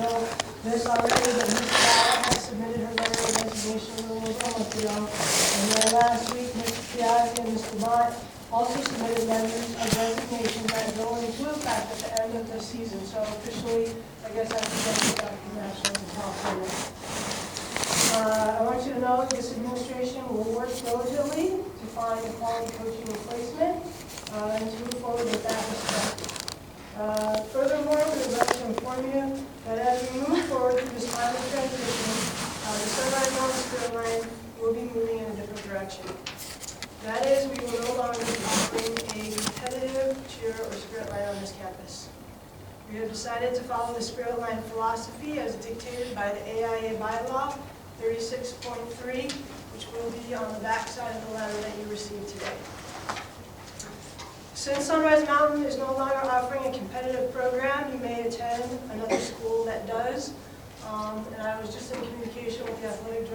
know this already, but Ms. Piazza has submitted her letter of resignation a little over a month ago. And then last week, Mr. Piazza and Mr. Mott also submitted letters of resignation that go into effect at the end of the season. So officially, I guess I can get it back to National and California. I want you to know that this administration will work diligently to find a quality coaching replacement and to move forward with that respect. Furthermore, we would like to inform you that as we move forward through this time of transition, the Sunrise Mountain Spirit Line will be moving in a different direction. That is, we will no longer be offering a competitive cheer or spirit line on this campus. We have decided to follow the Spirit Line philosophy as dictated by the AIA bylaw 36.3, which will be on the back side of the letter that you received today. Since Sunrise Mountain is no longer offering a competitive program, you may attend another school that does. And I was just in communication with the athletic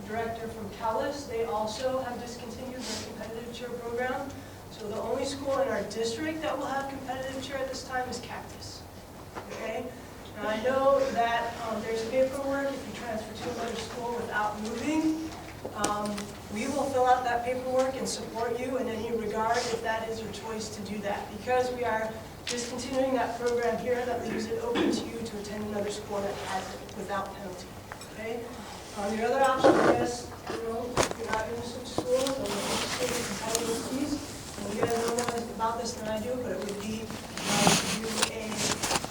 director from Callis. They also have discontinued their competitive cheer program. So the only school in our district that will have competitive cheer at this time is Cactus. Okay? Now I know that there's paperwork if you transfer to another school without moving. We will fill out that paperwork and support you in any regard if that is your choice to do that. Because we are discontinuing that program here, that leaves it open to you to attend another school that has it without penalty. Okay? Your other option, I guess, if you're not going to switch schools, or stay with competitive fees, and you guys know more about this than I do, but it would be to do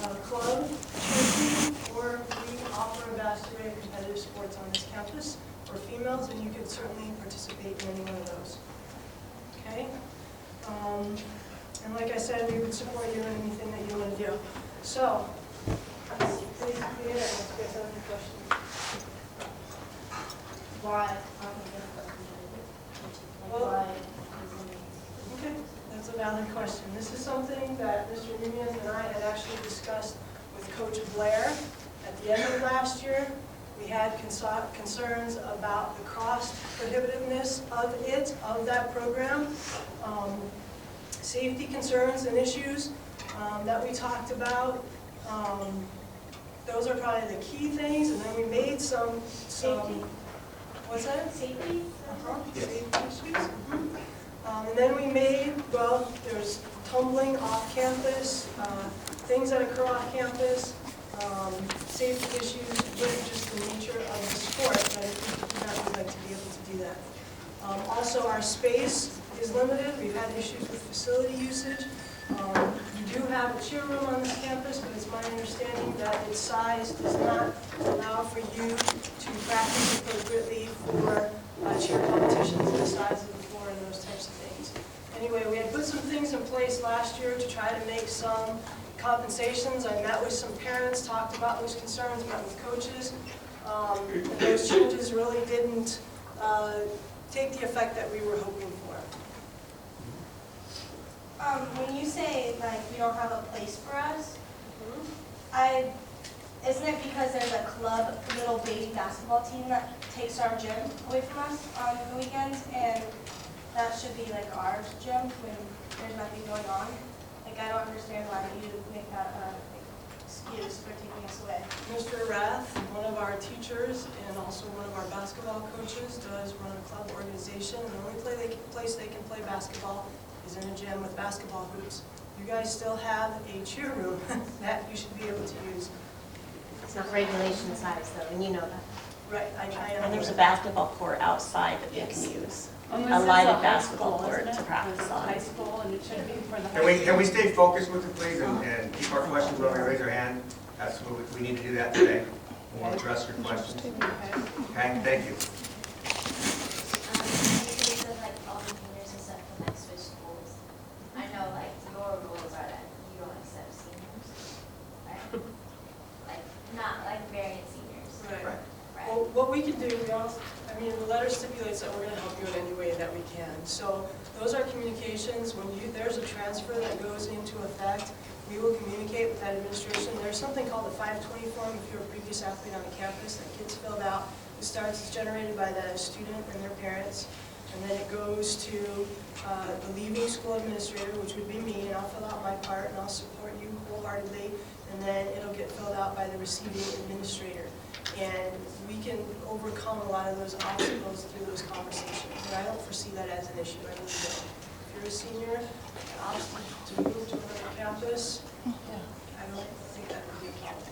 a club cheer team, or we offer a vast array of competitive sports on this campus for females, and you could certainly participate in any one of those. Okay? And like I said, we would support you in anything that you want to do. So, please be here. Let's get to the question. Why? Well, okay, that's a valid question. This is something that Mr. Nunez and I had actually discussed with Coach Blair at the end of last year. We had concerns about the cost prohibitiveness of that program, safety concerns and issues that we talked about. Those are probably the key things, and then we made some Safety. What's that? Safety? Yes. Safety issues. And then we made, well, there's tumbling off campus, things that occur off campus, safety issues with just the nature of the sport, but we'd like to be able to do that. Also, our space is limited. We've had issues with facility usage. We do have a cheer room on this campus, but it's my understanding that its size does not allow for you to practice appropriately for cheer competitions, the size of the floor and those types of things. Anyway, we had put some things in place last year to try to make some compensations. I met with some parents, talked about those concerns, met with coaches. And those changes really didn't take the effect that we were hoping for. When you say like you don't have a place for us, isn't it because there's a club little baby basketball team that takes our gym away from us on the weekends, and that should be like our gym when there's nothing going on? Like I don't understand why you make that excuse for taking us away. Mr. Rath, one of our teachers and also one of our basketball coaches, does run a club organization, and the only place they can play basketball is in a gym with basketball hoops. You guys still have a cheer room that you should be able to use. It's not regulation size though, and you know that. Right, I And there's a basketball court outside that you can use. A lighted basketball court to practice on. High school, and it should be for the high Can we, school. can we stay focused with it, please, and keep our questions when we raise our hand? That's what we need to do that today. We want to address your questions. Okay, thank you. You said like all the juniors and stuff can like switch schools. I know like your rules are that you don't accept seniors, right? Like not like variant seniors. Right. Right. Right. Well, what we can do, the letter stipulates that we're going to help you in any way that we can. So those are communications. When there's a transfer that goes into effect, we will communicate with that administration. There's something called the 520 form if you're a previous athlete on the campus that kids filled out. It's generated by the student and their parents, and then it goes to the leaving school administrator, which would be me, and I'll fill out my part and I'll support you wholeheartedly. And and then it'll get filled out by the receiving administrator. And we can overcome a lot of those obstacles through those conversations. And I don't foresee that as an issue. I really don't. If you're a senior, to move to another campus, I don't think that would be a problem.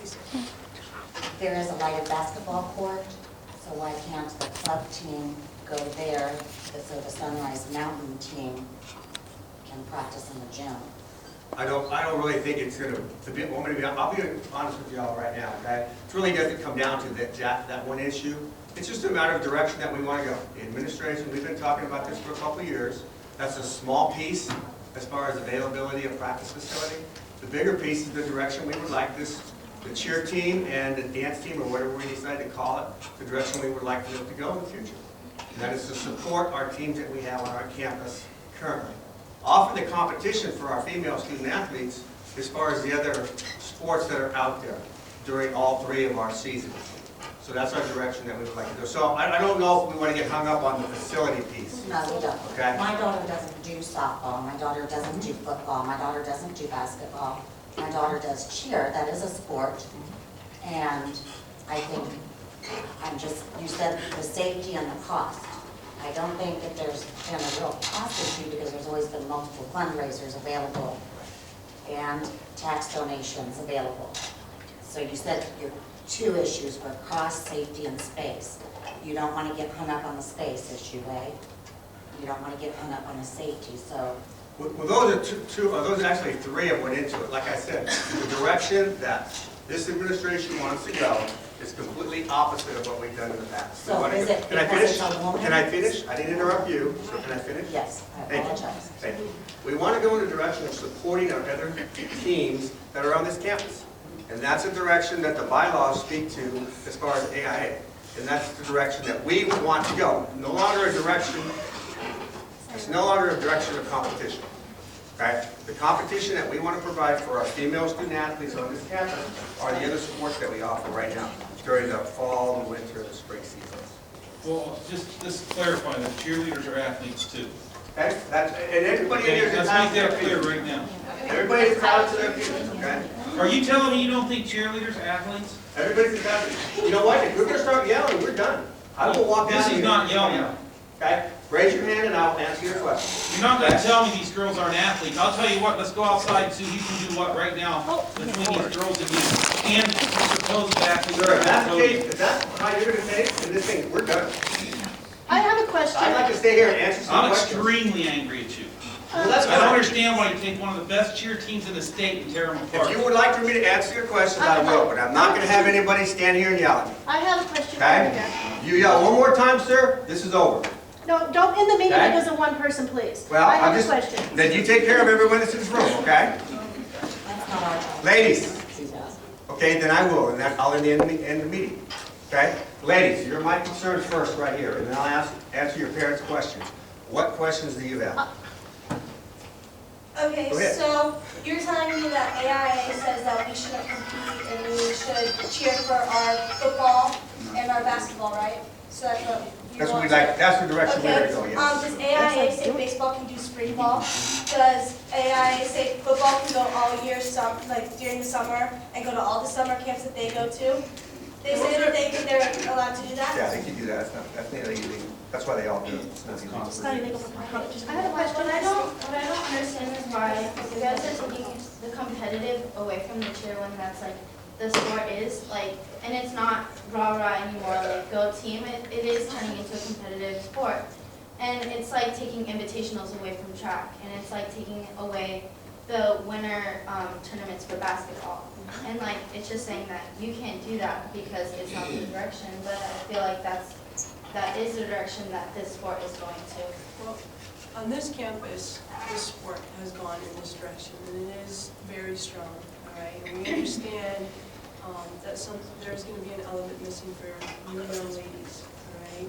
Lisa? There is a lighted basketball court, so why can't the club team go there so the Sunrise Mountain team can practice in the gym? I don't really think it's gonna, I'll be honest with y'all right now, okay? It really doesn't come down to that one issue. It's just a matter of direction that we wanna go. The administration, we've been talking about this for a couple of years. That's a small piece as far as availability of practice facility. The bigger piece is the direction we would like the cheer team and the dance team, or whatever we decide to call it, the direction we would like them to go in the future. And that is to support our teams that we have on our campus currently. Offer the competition for our female student athletes as far as the other sports that are out there during all 3 of our seasons. So that's our direction that we would like to do. So I don't know if we want to get hung up on the facility piece. No, we don't. Okay. My daughter doesn't do softball, my daughter doesn't do football, my daughter doesn't do basketball. My daughter does cheer, that is a sport. And I think, you said the safety and the cost. I don't think that there's been a real cost issue because there's always been multiple fundraisers available and tax donations available. So you said your 2 issues were cost, safety, and space. You don't want to get hung up on the space issue, right? You don't want to get hung up on the safety, so. Well, those are those are actually 3 that went into it. Like I said, the direction that this administration wants to go is completely opposite of what we've done in the past. So is it Can I because finish? it's a woman? Can I finish? I didn't interrupt you, so can I finish? Yes, I Thank you. apologize. Thank you. We want to go in the direction of supporting our other teams that are on this campus. And that's a direction that the bylaws speak to as far as AIA. And that's the direction that we want to go. No longer a direction, it's no longer a direction of competition. Right? The competition that we want to provide for our female student athletes on this campus are the other sports that we offer right now during the fall, the winter, and the spring seasons. Well, just clarify that cheerleaders are athletes too. Okay? And everybody in here is Let's entitled make to that their clear opinion. right now. Everybody's entitled to their opinion, okay? Are you telling me you don't think cheerleaders are athletes? Everybody's entitled. You know what? If we're going to start yelling, we're done. I will walk down This here. is not yelling. Okay? Raise your hand and I'll answer your question. You're not going to tell me these girls aren't athletes. I'll tell you what, let's go outside and see who can do what right now between these girls and you and supposed athletes. Sir, if that's the case, if that's how you're going to take it, this thing, we're done. I have a question. I'd like to stay here and answer some I'm questions. extremely angry at you. Well, that's I don't fine. understand why you take one of the best cheer teams in the state and tear them apart. If you would like for me to answer your questions, I will, but I'm not going to have anybody stand here and yell at me. I have a question for Okay? you. You yell one more time, sir, this is over. No, don't end the meeting Okay. because of one person, please. Well, I have I'm a just, question. then you take care of everyone that's in this room, okay? That's not our job. Ladies, okay, then I will, and then I'll end the meeting, okay? Ladies, you're my concerns first right here, and then I'll answer your parents' questions. What questions do you have? Okay, Go ahead. so you're telling me that AIA says that we shouldn't compete and we should cheer for our football and our basketball, right? So that's what you That's what want we to- like, that's the direction we're Okay, going to go, yes. does AIA say baseball can do spring ball? Does AIA say football can go all year, like during the summer, and go to all the summer camps that they go to? They say that they're allowed to do that? Yeah, they can do that, that's not illegal, that's why they all do it. It's not illegal. It's not illegal. I have a What question. I don't understand is why you guys are taking the competitive away from the cheer when that's like the sport is like, and it's not rah-rah anymore, like go team, it is turning into a competitive sport. And it's like taking invitationals away from track, and it's like taking away the winter tournaments for basketball. And like, it's just saying that you can't do that because it's not the direction, but I feel like that is the direction that this sport is going to. Well, on this campus, this sport has gone in this direction, and it is very strong, all right? And we understand that there's going to be an element missing for you young ladies, all right?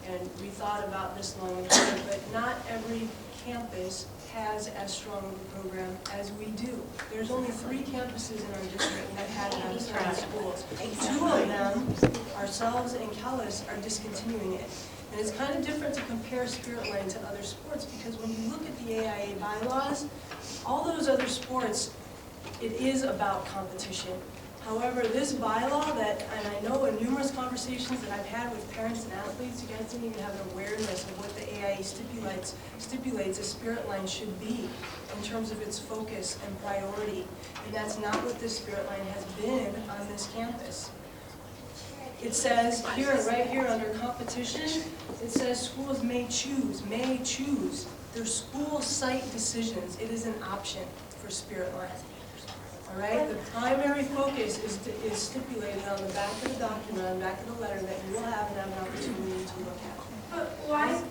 And we thought about this long and hard, but not every campus has as strong of a program as we do. There's only 3 campuses in our district that had it outside schools. 2 of them, ourselves and Kellis, are discontinuing it. And it's kind of different to compare Spirit Line to other sports because when you look at the AIA bylaws, all those other sports it is about competition. However, this bylaw that, and I know in numerous conversations that I've had with parents and athletes, you guys didn't even have an awareness of what the AIA stipulates a spirit line should be in terms of its focus and priority. And that's not what this spirit line has been on this campus. It says here, right here under competition, it says schools may choose their school site decisions. It is an option for spirit line. All right, the primary focus is stipulated on the back of the document, on the back of the letter that you will have and have an opportunity to look at. But why,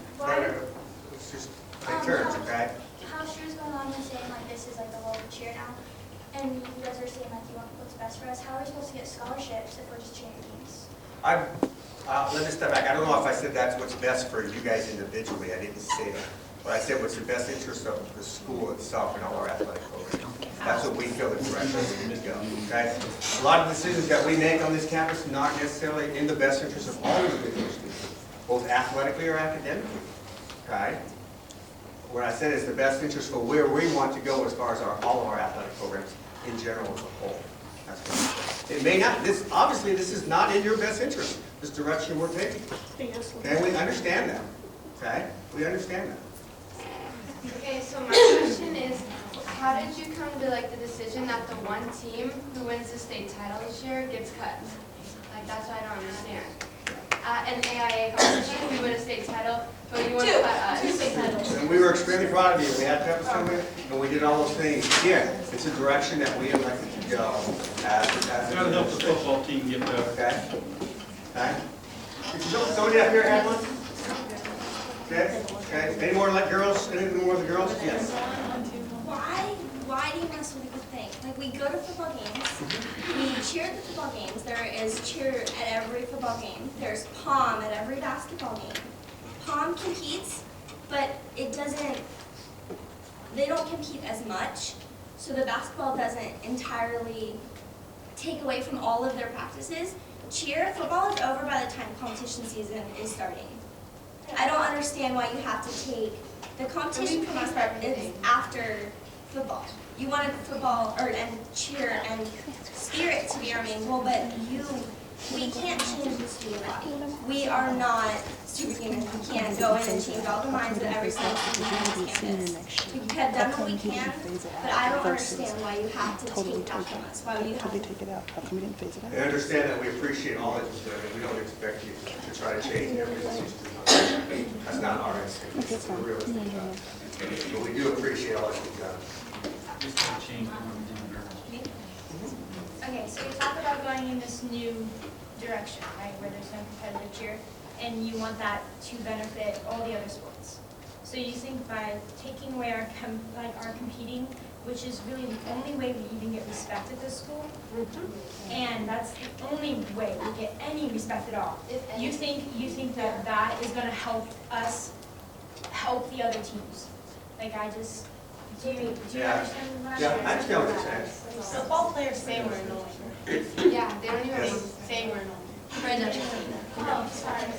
It's just take turns, okay? how Stuart's going on and saying like this is like the whole cheer now, and you guys are saying like you want what's best for us, how are we supposed to get scholarships if we're just cheering teams? Let me step back. I don't know if I said that's what's best for you guys individually. I didn't say that. But I said what's the best interest of the school itself and all our athletic programs. That's what we feel is the right way to go, okay? A lot of decisions that we make on this campus are not necessarily in the best interest of all individual students, both athletically or academically, okay? What I said is the best interest for where we want to go as far as all of our athletic programs in general as a whole. That's what I said. It may not, obviously this is not in your best interest, this direction we're taking. Okay, we understand that, okay? We understand that. Okay, so my question is, how did you come to like the decision that the one team who wins the state title this year gets cut? Like that's what I don't understand. At an AIA competition, we win a state title, but you want to cut us. Two state titles. And we were extremely proud of you. We had pep assembly, and we did all those things. Again, it's a direction that we elected to go as Gotta help the football team get better. Okay? Okay? Somebody up here had one? Okay? Okay? Any more like girls? Any more of the girls? Yes. Why do you mess with the thing? Like, we go to football games, we cheer at the football games, there is cheer at every football game, there's pom at every basketball game. Pom competes, but it doesn't, they don't compete as much, so the basketball doesn't entirely take away from all of their practices. Cheer, football is over by the time competition season is starting. I don't understand why you have to take, the competition from us is after football. You wanted football and cheer and spirit to be our main goal, but we can't change the student body. We are not superhumans. We can't go in and change all the minds of every single student on this campus. We have done what we can, but I don't understand why you have to take that from us. Why would you have to? I understand that we appreciate all that you've done, and we don't expect you to try to change everything that you do. That's not our expectation. It's a realistic job. But we do appreciate all that you've done. Just gotta change one thing. Okay, so you talk about going in this new direction, right, where there's no competitive cheer, and you want that to benefit all the other sports. So you think by taking away our competing, which is really the only way we even get respect at this school, and that's the only way we get any respect at all. You think that that is going to help us help the other teams? Like do you understand what I'm saying? Yeah, I understand what you're saying. Football players say we're annoying. Yeah, they don't even Yes. say we're not. Oh, sorry.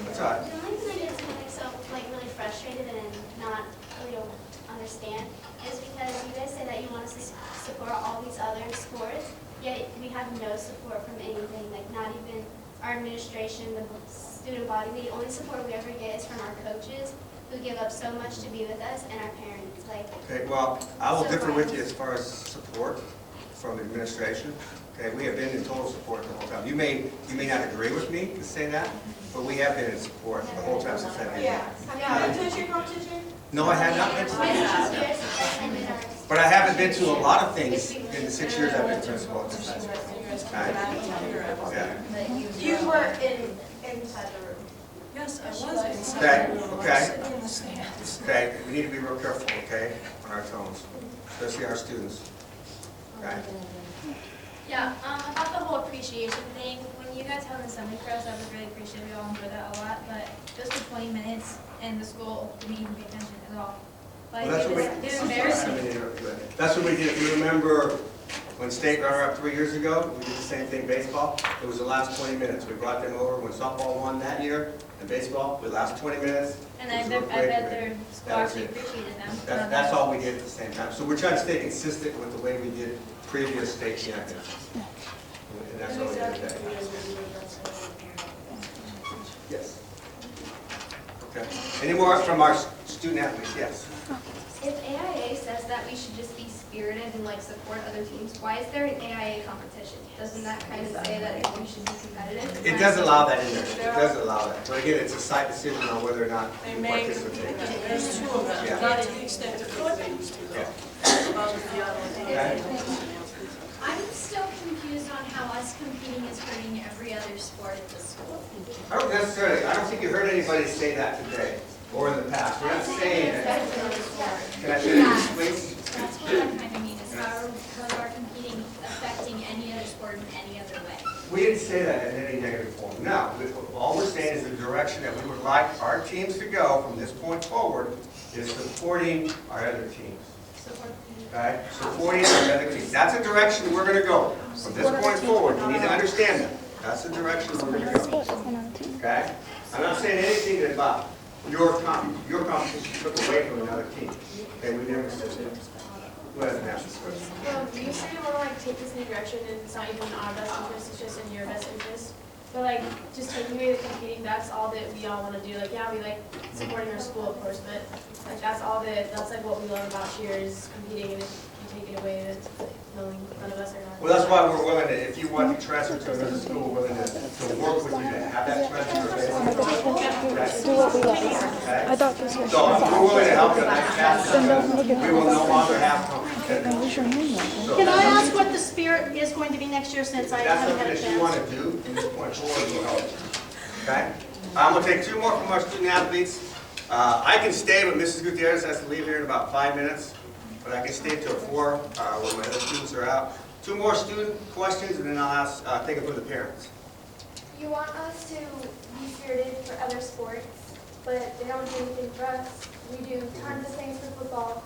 That's all right. The only thing that gets me really frustrated and not really don't understand is because you guys say that you want us to support all these other sports, yet we have no support from anything, like not even our administration, the student body. The only support we ever get is from our coaches, who give up so much to be with us, and our parents. Okay, well, I will differ with you as far as support from the administration. Okay, we have been in total support the whole time. You may not agree with me to say that, but we have been in support the whole time since I've been here. Have you been to your competition? No, I have not been to that. But I haven't been to a lot of things in the 6 years I've been principal at this high school. Yeah. You were inside the room. Yes, I was inside. Okay, the room. I was okay. sitting in the stands. Okay, we need to be real careful, okay, on our tones, especially our students. Okay? Yeah, about the whole appreciation thing, when you guys held an assembly for us, I was really appreciative. We all enjoyed that a lot, but just for 20 minutes, and the school didn't even pay attention at all. Like, Well, that's what we, it was I'm sorry, I embarrassing. didn't mean to interrupt you. That's what we did. If you remember when state runner-up 3 years ago, we did the same thing, baseball. It was the last 20 minutes. We brought them over when softball won that year, and baseball, the last 20 minutes. And it I was a bet real great their event. school That was actually it. appreciated them. That's all we did at the same time. So we're trying to stay consistent with the way we did previous state champions. And that's all we did today. Yes. Okay. Any more from our student athletes? Yes. If AIA says that we should just be spirited and like support other teams, why is there an AIA competition? Doesn't that kind of say that we should be competitive? It does allow that in there. It does allow that. But again, it's a site decision on whether or not They you may, participate. there's two of them, Yeah. not to the extent that they used to. Yeah. Okay. I'm still confused on how us competing is hurting every other sport at the school. I don't necessarily, I don't think you heard anybody say that today or in the past. We're not saying that. Can I say this, please? That's what I kind of mean, is how whether our competing affecting any other sport in any other way. We didn't say that in any negative form. No, all we're saying is the direction that we would like our teams to go from this point forward is supporting our other teams. Okay? Supporting our other teams. That's the direction we're going to go. From this point forward, you need to understand that. That's the direction we're going to go. Okay? I'm not saying anything about your competition took away from another team. Okay, we never said that. Who has an answer for this? Well, you say you want to like take this new direction and it's not even in our best interest, it's just in your best interest. But like, just taking away the competing, that's all that we all want to do. Like, yeah, we like supporting our school, of course, but like that's like what we love about cheer is competing, and if you take it away, that's none of us are not. Well, that's why we're willing to, if you want to transfer to another school, we're willing to work with you to have that transfer available. Do what we like. I thought this was. So if we're willing to help you in that path, we will no longer have competition. Can I ask what the spirit is going to be next year since I That's haven't something had a that you want chance? to do from this point forward, we'll help you. Okay? I'm going to take two more from our student athletes. I can stay, but Mrs. Gutierrez has to leave here in about 5 minutes. But I can stay till 4 when my other students are out. Two more student questions, and then I'll take it from the parents. You want us to be spirited for other sports, but they don't do anything for us. We do tons of things for football.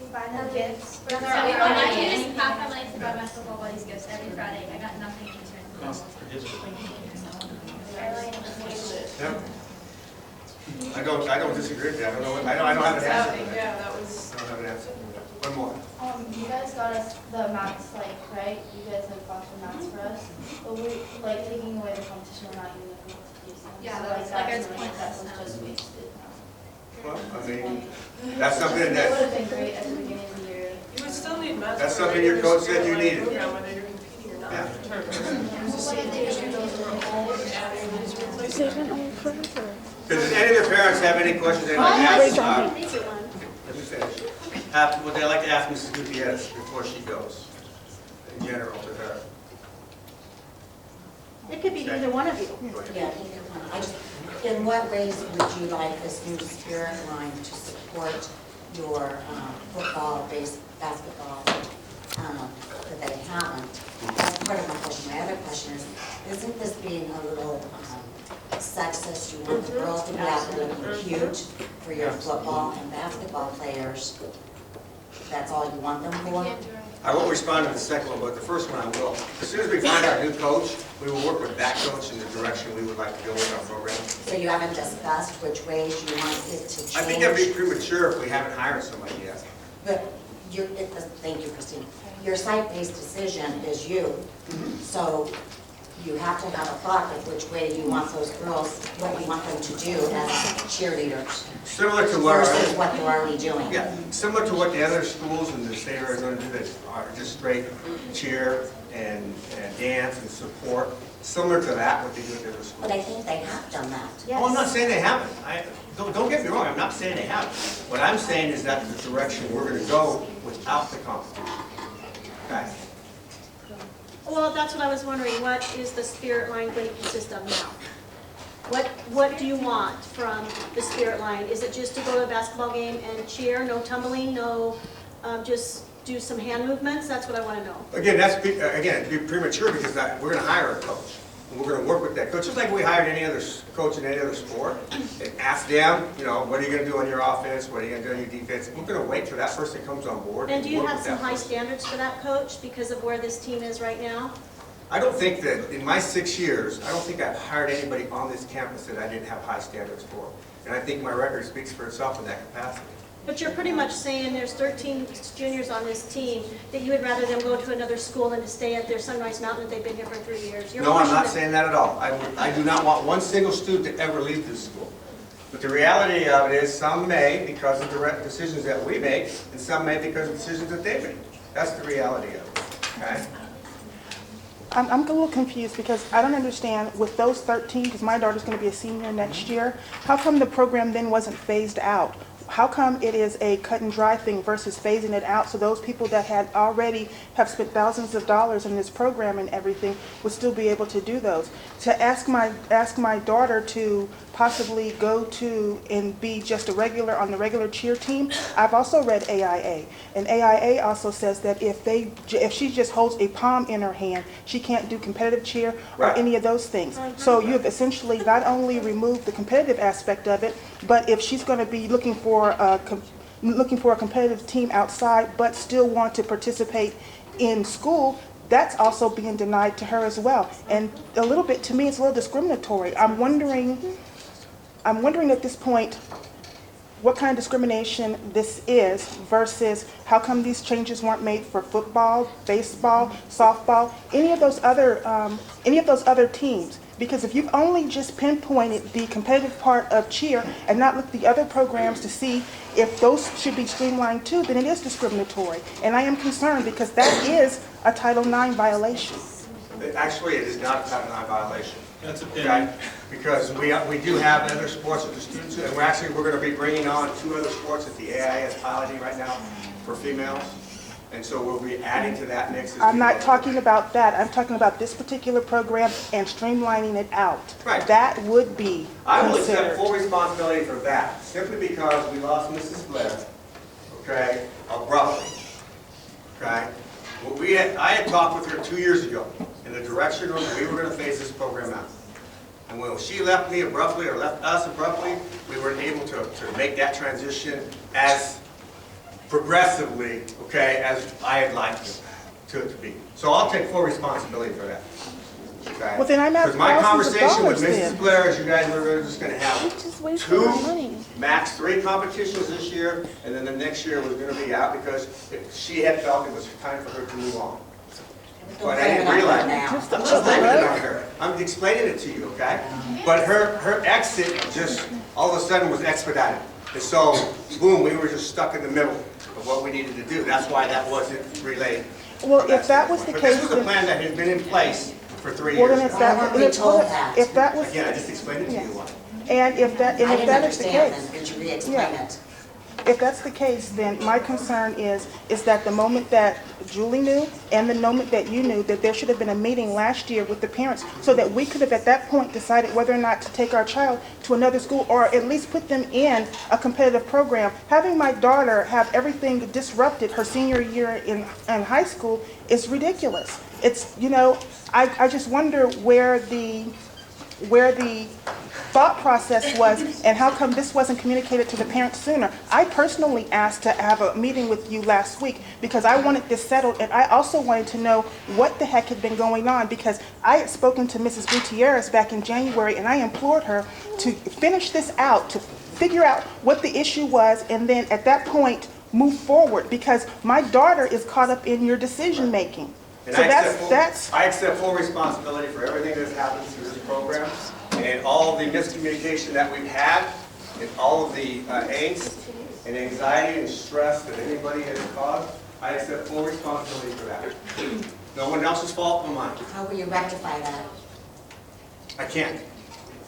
We buy them gifts. So I can just pack my life to buy my football buddies gifts every Friday. I got nothing in return. Yeah. I don't disagree with that. I don't have an answer. Yeah, that was. I don't have an answer. One more. You guys got us the mats, like, right? You guys have bought the mats for us, but we, like, taking away the competition, we're not even able to use them. Yeah, So, that's like our that's point that was now. just wasted. Well, I mean, that's something It would that, have been great at the beginning of the year. You would still need mats. That's for a something your regular coach said you spirit needed. program, whether you're competing or not. Yeah. There's the same issue, those were old and adding these replacements. They've been on forever. Does any of the parents have any questions they'd like to Raise ask? your hand. Let me finish. Would they like to ask Mrs. Gutierrez before she goes? In general to her. It could be either one of you. Yeah, I just, in what ways would you like this new spirit line to support your football, basketball, that they haven't? That's part of my question. My other question is, isn't this being a little sexist? You want the girls to be out there looking cute for your football and basketball players. That's all you want them for? I won't respond to the second one, but the first one I will. As soon as we find our new coach, we will work with that coach in the direction we would like to go with our program. So you haven't discussed which ways you want it to change? I think that'd be premature if we haven't hired somebody yet. But thank you, Christine. Your site-based decision is you. So you have to have a thought of which way you want those girls, what you want them to do as cheerleaders Similar to what versus what they're already doing. Yeah, similar to what the other schools in the state of Arizona do that are just straight cheer and dance and support. Similar to that, what they do at the other schools. But I think they have done that. Oh, I'm not saying they haven't. Don't get me wrong, I'm not saying they haven't. What I'm saying is that's the direction we're going to go without the competition. Okay? Well, that's what I was wondering. What is the spirit line going to consist of now? What do you want from the spirit line? Is it just to go to a basketball game and cheer, no tumbling, no, just do some hand movements? That's what I want to know. Again, it'd be premature because we're going to hire a coach. And we're going to work with that coach, just like we hired any other coach in any other sport. And ask them, what are you going to do on your offense? What are you going to do on your defense? We're going to wait till that person comes on board. And do you work have with some that high person. standards for that coach because of where this team is right now? I don't think that, in my 6 years, I don't think I've hired anybody on this campus that I didn't have high standards for. And I think my record speaks for itself in that capacity. But you're pretty much saying there's 13 juniors on this team, that you would rather them go to another school than to stay at their Sunrise Mountain if they've been here for 3 years. You're No, I'm pushing not it. saying that at all. I do not want one single student to ever leave this school. But the reality of it is some may because of direct decisions that we make, and some may because of decisions that they make. That's the reality of it, okay? I'm a little confused because I don't understand with those 13, because my daughter's going to be a senior next year, how come the program then wasn't phased out? How come it is a cut and dry thing versus phasing it out so those people that had already have spent thousands of dollars in this program and everything would still be able to do those? To ask my daughter to possibly go to and be just a regular on the regular cheer team, I've also read AIA. And AIA also says that if she just holds a palm in her hand, she can't do competitive cheer or any of those things. So you have essentially not only removed the competitive aspect of it, but if she's going to be looking for a competitive team outside but still want to participate in school, that's also being denied to her as well. And a little bit, to me, it's a little discriminatory. I'm wondering at this point what kind of discrimination this is versus how come these changes weren't made for football, baseball, softball, any of those other teams. Because if you've only just pinpointed the competitive part of cheer and not looked at the other programs to see if those should be streamlined too, then it is discriminatory. And I am concerned because that is a Title IX violation. Actually, it is not a Title IX violation. That's a Okay? Because we do have other sports with the students, and we're going to be bringing on 2 other sports that the AIA is piloting right now for females. And so we'll be adding to that mix. I'm not talking about that. I'm talking about this particular program and streamlining it out. Right. That would be I will accept considered. full responsibility for that, simply because we lost Mrs. Blair, okay, abruptly, okay? I had talked with her 2 years ago in the direction room that we were going to phase this program out. And when she left me abruptly, or left us abruptly, we weren't able to make that transition as progressively, okay, as I had liked it to be. So I'll take full responsibility for that. Okay? Well, then I'm out Because my thousands of conversation with dollars Mrs. then. Blair is you guys were just going to have Just wasting our 2, money. max 3 competitions this year, and then the next year was going to be out because she had felt it was time for her to move on. But I didn't realize. I'm not blaming it on her. I'm explaining it to you, okay? But her exit just all of a sudden was expedited. And so, boom, we were just stuck in the middle of what we needed to do. That's why that wasn't relayed. Well, if that was the But case, this was a then, plan that had been in place for 3 well, years. then if that was, Again, I just explained it to you once. and if that is the I didn't understand case, then, could you re-explain Yeah. it? if that's the case, then my concern is that the moment that Julie knew and the moment that you knew, that there should have been a meeting last year with the parents so that we could have at that point decided whether or not to take our child to another school or at least put them in a competitive program. Having my daughter have everything disrupted her senior year in high school is ridiculous. It's, I just wonder where the thought process was and how come this wasn't communicated to the parents sooner. I personally asked to have a meeting with you last week because I wanted this settled, and I also wanted to know what the heck had been going on because I had spoken to Mrs. Gutierrez back in January and I implored her to finish this out, to figure out what the issue was, and then at that point move forward because my daughter is caught up in your decision making. And So I accept full responsibility for everything that's happened through this program and all the miscommunication that we've had and all of the angst and anxiety and stress that anybody has caused. I accept full responsibility for that. No one else's fault but mine. How will you rectify that? I can't.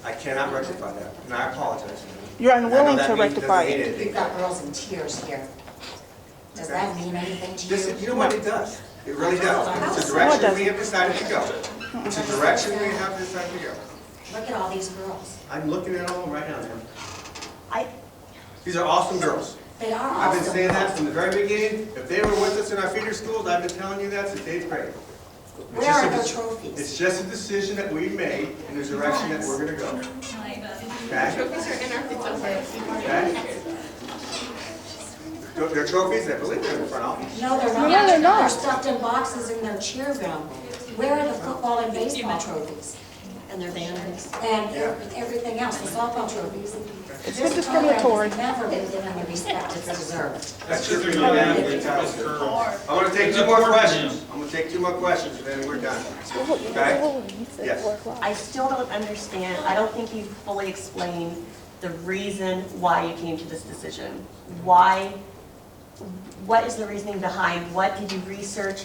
I cannot rectify that, and I apologize. You're And I know unwilling that to doesn't rectify mean it. anything. We've got girls in tears here. Does that mean anything to you? You know what, it does. It really does. It's a direction we have decided to go. It's a direction we have decided to go. Look at all these girls. I'm looking at all of them right now, ma'am. These are awesome girls. They are awesome. I've been saying that from the very beginning. If they were with us in our feeder schools, I've been telling you that since 8th grade. Where are the trophies? It's just a decision that we made in the direction that we're going to go. Okay? Trophies are in our pizza. Okay? They're trophies, I believe they're in the front office. No, they're not. No, they're not. They're stuffed in boxes in their cheer room. Where are the football and baseball trophies? And their banners. and everything else, the softball trophies. It's This discriminatory. program has never been given the respect it deserves. That's just for you athletes. I'm gonna take two more questions. I'm gonna take two more questions, and then we're done. Okay? Yes. I still don't understand, I don't think you fully explained the reason why you came to this decision. Why, what is the reasoning behind, what did you research?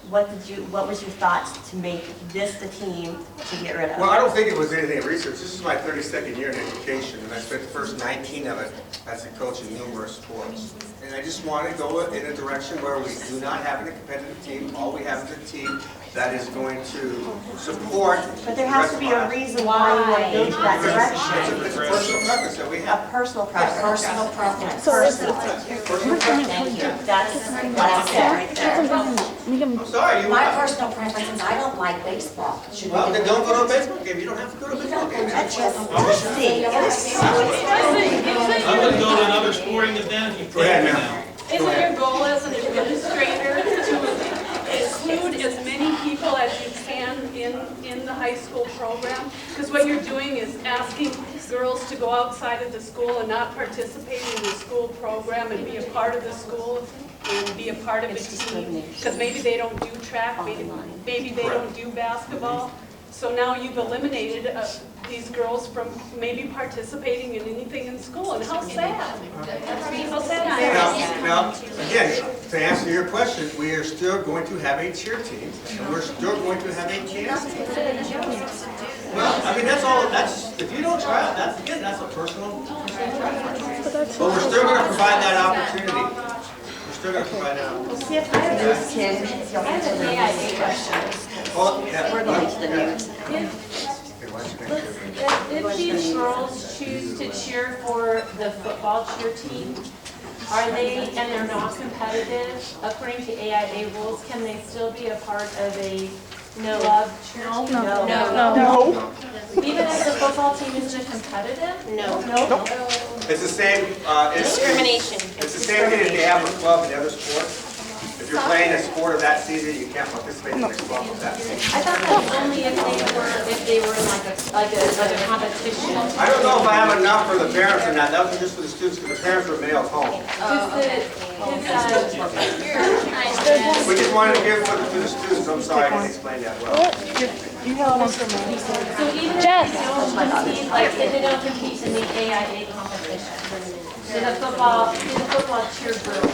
What was your thoughts to make this the team to get rid of? Well, I don't think it was anything research. This is my 32nd year in education, and I spent the first 19 of it as a coach in numerous sports. And I just want to go in a direction where we do not have a competitive team. All we have is a team that is going to support. But there has to be a reason why you want to go to that direction. It's a personal preference that we have. A personal preference. Personal preference. Personal. Thank you. That's what I said right there. I'm sorry, you My personal preference is I don't like baseball. Should we well, get then don't rid go of to a baseball game. You don't have to go to a baseball game. That's just. I'm gonna go to another sporting event, you Go ahead, take me ma'am. now. Isn't your goal as an administrator to include as many people as you can in the high school program? Because what you're doing is asking girls to go outside of the school and not participate in the school program and be a part of the school and be a part of a team. Because maybe they don't do track, maybe they don't do basketball. So now you've eliminated these girls from maybe participating in anything in school, and how sad. How sad. Now, again, to answer your question, we are still going to have a cheer team, and we're still going to have a dance team. Well, I mean, if you don't try it, that's a personal preference. But we're still going to provide that opportunity. We're still going to provide that opportunity. If I have those kids, you'll answer the AIA questions. We're going to the news. If these girls choose to cheer for the football cheer team, are they, and they're not competitive, according to AIA rules, can they still be a part of a club cheer team? No. Even if the football team isn't competitive? No. It's the same, Discrimination. it's the same thing that they have with club and other sports. If you're playing a sport of that season, you can't participate in the next club of that season. I thought that was only if they were in like a competition. I don't know if I have enough for the parents or not. That was just for the students, because the parents were mailed home. We just wanted to give it to the students. I'm sorry, I didn't explain that well. You have one for me. So even if they don't compete, like if they don't compete in the AIA competition, so the football cheer group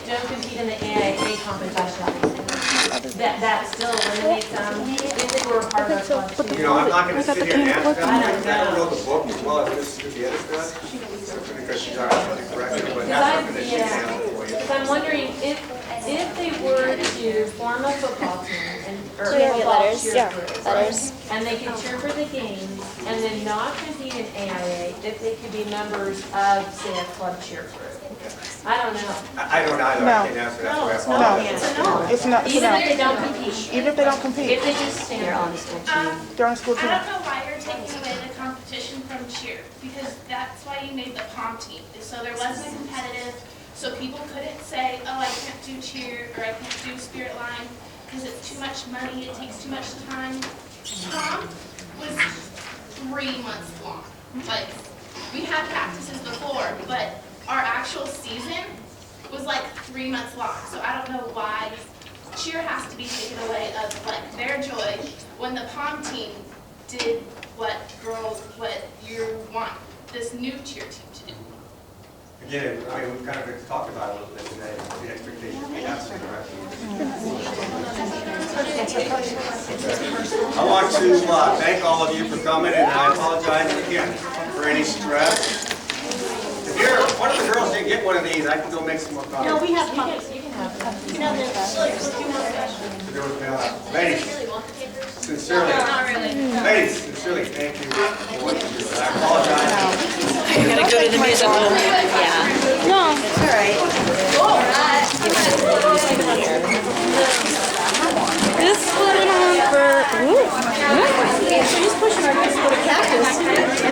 don't compete in the AIA competition, that still eliminates them if they were a part of a club too. You know, I'm not going to sit here and ask them. I don't know the book as well as Mississippi Edith does, because she's our athletic director, but that's something that she can handle for you. Because I'm wondering if they were to form a football team or Cheer football letters, cheer yeah, group, letters. and they could cheer for the games and then not compete in AIA, if they could be members of, say, a club cheer group. I don't know. I don't either. I can't answer that. No, so it's I no, apologize. it's a no. It's not, Even no. if they don't compete. Even if they don't compete, If they just stand. They're on the school team. they're on school team. I don't know why you're taking away the competition from cheer, because that's why you made the pom team. So there wasn't a competitive, so people couldn't say, oh, I can't do cheer, or I can't do spirit line, because it's too much money, it takes too much time. Prom was 3 months long. Like, we had practices before, but our actual season was like 3 months long. So I don't know why cheer has to be taken away of like their joy when the pom team did what you want this new cheer team to do. Again, I mean, we've kind of talked about it a little bit today, the expectations we have for the direction. I want to thank all of you for coming, and I apologize again for any stress. If you're, one of the girls didn't get one of these, I can go make some more coffee. No, we have pups. You can have them. No, Ladies, sincerely. Ladies, sincerely, thank you for what you do. And I apologize. You're gonna go to the musical? Yeah. No. It's all right. This one for, ooh. She's pushing our nice little cactus.